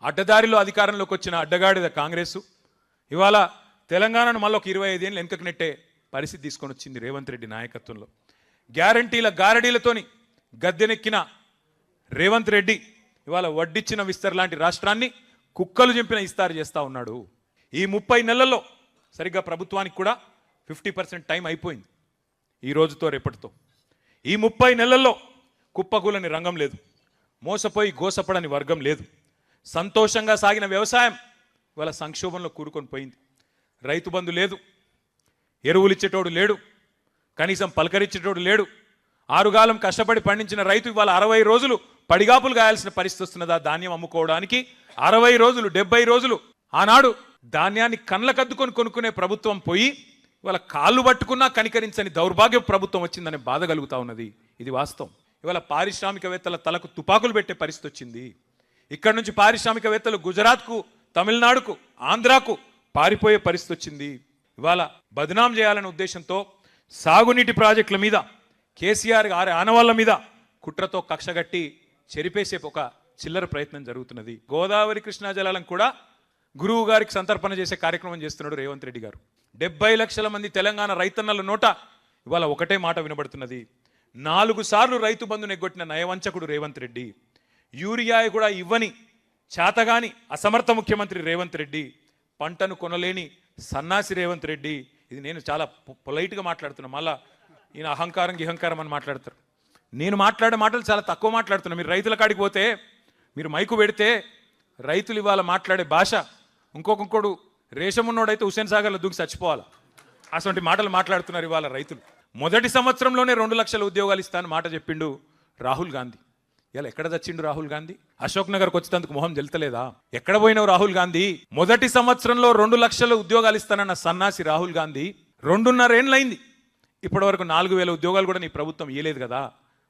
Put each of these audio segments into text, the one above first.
అడ్డదారిలో అధికారంలోకి వచ్చిన అడ్డగాడిద కాంగ్రెస్ ఇవాళ తెలంగాణను మళ్ళీ ఒక 25 ఏళ్ళు వెనుకకు నెట్టే పరిస్థితి తీసుకొని వచ్చింది రేవంత్ రెడ్డి నాయకత్వంలో. గ్యారంటీల గారడీలతోని గద్దెనెక్కిన రేవంత్ రెడ్డి ఇవాళ వడ్డిచ్చిన విస్తర్ లాంటి రాష్ట్రాన్ని కుక్కలు చింపిన ఇస్తారు చేస్తూ ఉన్నాడు. ఈ 30 నెలల్లో సరిగ్గా ప్రభుత్వానికి కూడా 50% టైం అయిపోయింది. ఈ రోజుతో రేపటితో ఈ 30 నెలల్లో కుప్పకూలని రంగం లేదు, మోసపోయి గోసపడని వర్గం లేదు. సంతోషంగా సాగిన వ్యవసాయం ఇవాళ సంక్షోభంలో కూరుకొని పోయింది. రైతు బంధు లేదు, ఎరువులు ఇచ్చేటోడు లేడు, కనీసం పలకరించేటోడు లేడు. ఆరుగాలం కష్టపడి పండించిన రైతు ఇవాళ 60 రోజులు పడిగాపులు గాయాల్సిన పరిస్థితి వస్తున్నదా ధాన్యం అమ్ముకోవడానికి? 60 రోజులు 70 రోజులు ఆనాడు ధాన్యాన్ని కళ్ళకద్దుకొని కొనుక్కునే ప్రభుత్వం పోయి ఇవాళ కాళ్ళు పట్టుకున్నా కనికరించని దౌర్భాగ్య ప్రభుత్వం వచ్చిందనే బాధ కలుగుతా ఉన్నది. ఇది వాస్తవం. ఇవాళ పారిశ్రామికవేత్తల తలకు తుపాకులు పెట్టే పరిస్థితి వచ్చింది. ఇక్కడ నుంచి పారిశ్రామికవేత్తలు గుజరాత్కు, తమిళనాడుకు, ఆంధ్రాకు పారిపోయే పరిస్థితి వచ్చింది. ఇవాళ బదనాం చేయాలనే ఉద్దేశంతో సాగునీటి ప్రాజెక్టుల మీద కేసీఆర్ ఆనవాళ్ల మీద కుట్రతో కక్షగట్టి చెరిపేసే ఒక చిల్లర ప్రయత్నం జరుగుతున్నది. గోదావరి కృష్ణా జలాలను కూడా గురువు గారికి సంతర్పణ చేసే కార్యక్రమం చేస్తున్నాడు రేవంత్ రెడ్డి గారు. 70 లక్షల మంది తెలంగాణ రైతన్నల నోట ఇవాళ ఒకటే మాట వినబడుతున్నది. 4 సార్లు రైతు బంధును ఎగ్గొట్టిన నయవంచకుడు రేవంత్ రెడ్డి, యూరియా కూడా ఇవ్వని చేతగాని అసమర్థ ముఖ్యమంత్రి రేవంత్ రెడ్డి, పంటను కొనలేని సన్నాసి రేవంత్ రెడ్డి. ఇది నేను చాలా పొలైట్గా మాట్లాడుతున్నా, మళ్ళా ఈయన అహంకారం గిహంకారం అని మాట్లాడతారు. నేను మాట్లాడే మాటలు చాలా తక్కువ మాట్లాడుతున్నా. మీరు రైతుల కాడికి పోతే, మీరు మైకు పెడితే రైతులు ఇవాళ మాట్లాడే భాష ఇంకొకడు రేషమున్నోడైతే హుస్సేన్ సాగర్లో దూకి చచ్చిపోవాలి. అటువంటి మాటలు మాట్లాడుతున్నారు ఇవాళ రైతులు. మొదటి సంవత్సరంలోనే 2 లక్షల ఉద్యోగాలు ఇస్తానని మాట చెప్పిండు రాహుల్ గాంధీ. ఇలా ఎక్కడ చచ్చిండు రాహుల్ గాంధీ? అశోక్ నగర్కి వచ్చేందుకు మొహం జల్తలేదా? ఎక్కడ పోయినావు రాహుల్ గాంధీ? మొదటి సంవత్సరంలో 2 లక్షల ఉద్యోగాలు ఇస్తానన్న సన్నాసి రాహుల్ గాంధీ 2.5 ఏళ్ళైంది. ఇప్పటి వరకు 4,000 ఉద్యోగాలు కూడా నీ ప్రభుత్వం ఇయ్యలేదు కదా.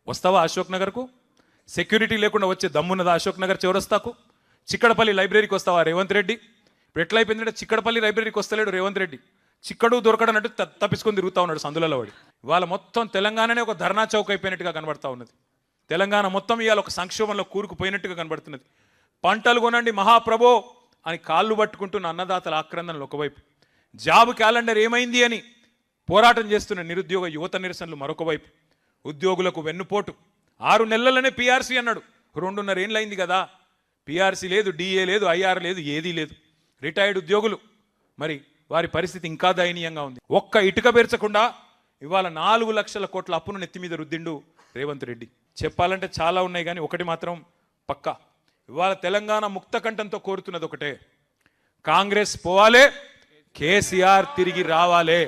వస్తావా అశోక్ నగర్కు? సెక్యూరిటీ లేకుండా వచ్చే దమ్మున్నదా అశోక్ నగర్ చౌరస్తాకు? చిక్కడపల్లి లైబ్రరీకి వస్తావా రేవంత్ రెడ్డి? ఇప్పుడు ఎట్లయిపోయిందంటే చిక్కడపల్లి లైబ్రరీకి వస్తలేడు రేవంత్ రెడ్డి. చిక్కడు దొరకడన్నట్టు తప్పించుకొని తిరుగుతూ ఉన్నాడు సందులలో వాడి. ఇవాళ మొత్తం తెలంగాణనే ఒక ధర్నా చౌక్ అయిపోయినట్టుగా కనబడతా ఉన్నది. తెలంగాణ మొత్తం ఇవాళ ఒక సంక్షోభంలో కూరుకుపోయినట్టుగా కనబడుతున్నది. పంటలు కొనండి మహాప్రభో అని కాళ్ళు పట్టుకుంటున్న అన్నదాతల ఆక్రందనలు ఒకవైపు, జాబ్ క్యాలెండర్ ఏమైంది అని పోరాటం చేస్తున్న నిరుద్యోగ యువత నిరసనలు మరొక వైపు, ఉద్యోగులకు వెన్నుపోటు. 6 నెలలనే పీఆర్సీ అన్నాడు. 2.5 ఏళ్ళు అయింది కదా. పీఆర్సీ లేదు, డిఏ లేదు, ఐఆర్ లేదు, ఏదీ లేదు. రిటైర్డ్ ఉద్యోగులు మరి వారి పరిస్థితి ఇంకా దయనీయంగా ఉంది. ఒక్క ఇటుక పేర్చకుండా ఇవాళ 4 లక్షల కోట్ల అప్పును నెత్తి మీద రుద్దిండు రేవంత్ రెడ్డి. చెప్పాలంటే చాలా ఉన్నాయి కానీ ఒకటి మాత్రం పక్కా, ఇవాళ తెలంగాణ ముక్త కంఠంతో కోరుతున్నది ఒకటే, కాంగ్రెస్ పోవాలే, కేసీఆర్ తిరిగి రావాలే.